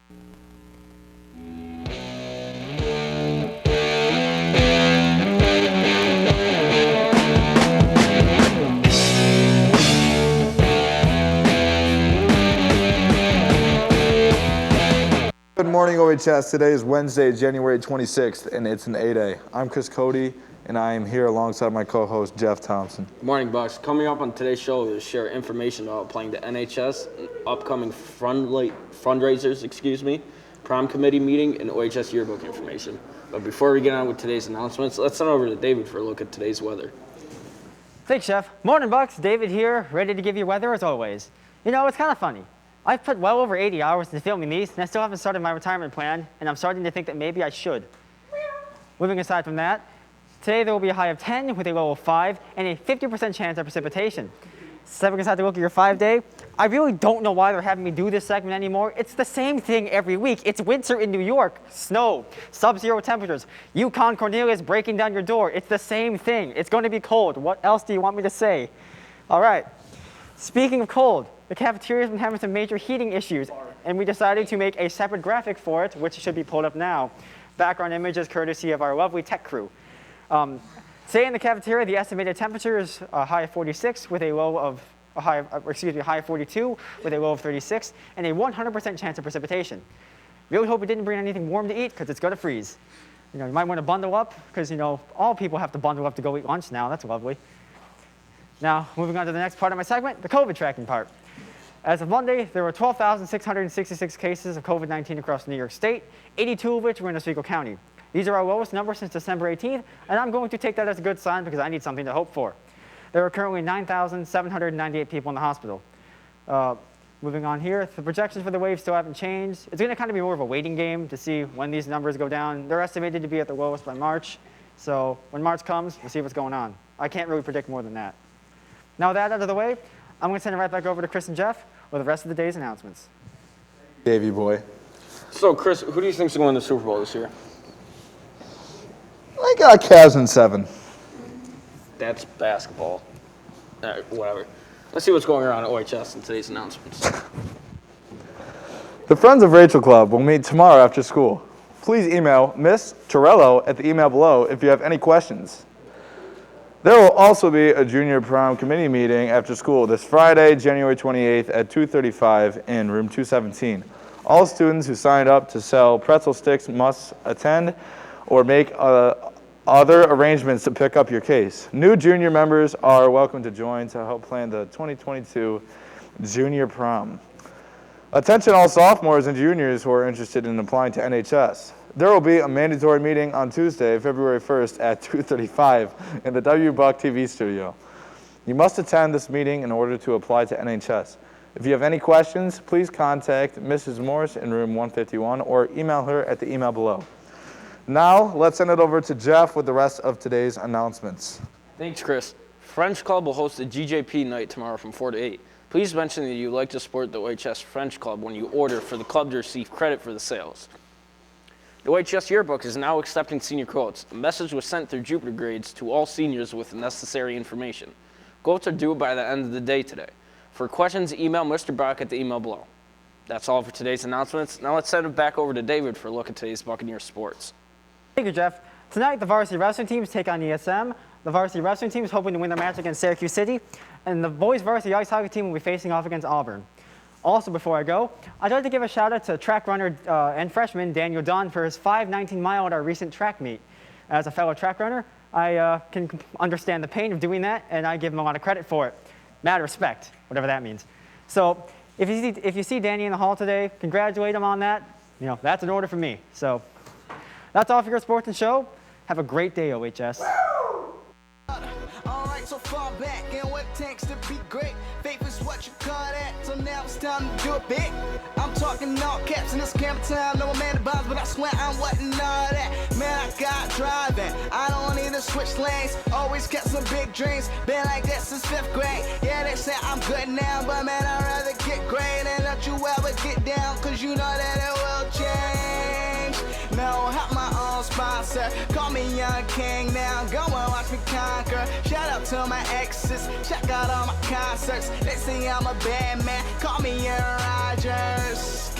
Good morning, OHS. Today is Wednesday, January 26th, and it's an A-Day. I'm Chris Cody, and I am here alongside my co-host, Jeff Thompson. Good morning, Bucks. Coming up on today's show, we'll share information about playing the NHS, upcoming fundraisers, prom committee meeting, and OHS yearbook information. But before we get on with today's announcements, let's send over to David for a look at today's weather. Thanks, Jeff. Morning, Bucks. David here, ready to give you weather as always. You know, it's kind of funny. I've put well over 80 hours into filming these, and I still haven't started my retirement plan, and I'm starting to think that maybe I should. Moving aside from that, today there will be a high of 10 with a low of 5 and a 50% chance of precipitation. Stepping aside to look at your 5-day, I really don't know why they're having me do this segment anymore. It's the same thing every week. It's winter in New York, snow, sub-zero temperatures, Yukon Cornelius breaking down your door. It's the same thing. It's going to be cold. What else do you want me to say? All right. Speaking of cold, the cafeteria has been having some major heating issues, and we decided to make a separate graphic for it, which should be pulled up now. Background images courtesy of our lovely tech crew. Today in the cafeteria, the estimated temperature is a high of 46 with a high of 42 with a low of 36 and a 100% chance of precipitation. Really hope we didn't bring anything warm to eat because it's going to freeze. You might want to bundle up because, all people have to bundle up to go eat lunch now. That's lovely. Now, moving on to the next part of my segment, the COVID tracking part. As of Monday, there were 12,666 cases of COVID-19 across New York State, 82 of which were in Oswego County. These are our lowest numbers since December 18th, and I'm going to take that as a good sign because I need something to hope for. There are currently 9,798 people in the hospital. Moving on here, the projections for the wave still haven't changed. It's going to kind of be more of a waiting game to see when these numbers go down. They're estimated to be at the lowest by March, so when March comes, we'll see what's going on. I can't really predict more than that. Now with that out of the way, I'm going to send it right back over to Chris and Jeff with the rest of the day's announcements. Davey boy. So, Chris, who do you think's going to win the Super Bowl this year? I got Cavs in 7. That's basketball. Whatever. Let's see what's going around at OHS in today's announcements. The Friends of Rachel Club will meet tomorrow after school. Please email Miss Torello at the email below if you have any questions. There will also be a junior prom committee meeting after school this Friday, January 28th at 2:35 in room 217. All students who signed up to sell pretzel sticks must attend or make other arrangements to pick up your case. New junior members are welcome to join to help plan the 2022 junior prom. Attention all sophomores and juniors who are interested in applying to NHS. There will be a mandatory meeting on Tuesday, February 1st at 2:35 in the WBUC TV studio. You must attend this meeting in order to apply to NHS. If you have any questions, please contact Mrs. Morris in room 151 or email her at the email below. Now, let's send it over to Jeff with the rest of today's announcements. Thanks, Chris. French Club will host a GJP night tomorrow from 4 to 8. Please mention that you'd like to support the OHS French Club when you order for the club to receive credit for the sales. The OHS yearbook is now accepting senior quotes. A message was sent through Jupiter Grades to all seniors with the necessary information. Quotes are due by the end of the day today. For questions, email Mr. Brock at the email below. That's all for today's announcements. Now let's send it back over to David for a look at today's Buccaneers sports. Thank you, Jeff. Tonight, the varsity wrestling teams take on ESM. The varsity wrestling team is hoping to win their match against Syracuse City, and the boys varsity ice hockey team will be facing off against Auburn. Also, before I go, I'd like to give a shout out to track runner and freshman Daniel Dunn for his 5:19 mile at our recent track meet. As a fellow track runner, I can understand the pain of doing that, and I give him a lot of credit for it. Mad respect, whatever that means. So if you see Danny in the hall today, congratulate him on that. That's an order from me. So that's all for your sports and show. Have a great day, OHS. So far back and what takes to be great. Faith is what you call that. So now it's time to do it big. I'm talking all caps in this camera time. No man about, but I swear I'm wasn't all that. Man, I got driving. I don't need to switch lanes. Always got some big dreams. Been like that since 5th grade. Yeah, they say I'm good now, but man, I'd rather get great. And don't you ever get down, cause you know that it will change. No, help my own sponsor. Call me Young King now. Go and watch me conquer. Shout out to my exes. Check out all my concerts. They say I'm a bad man. Call me Aaron Rodgers.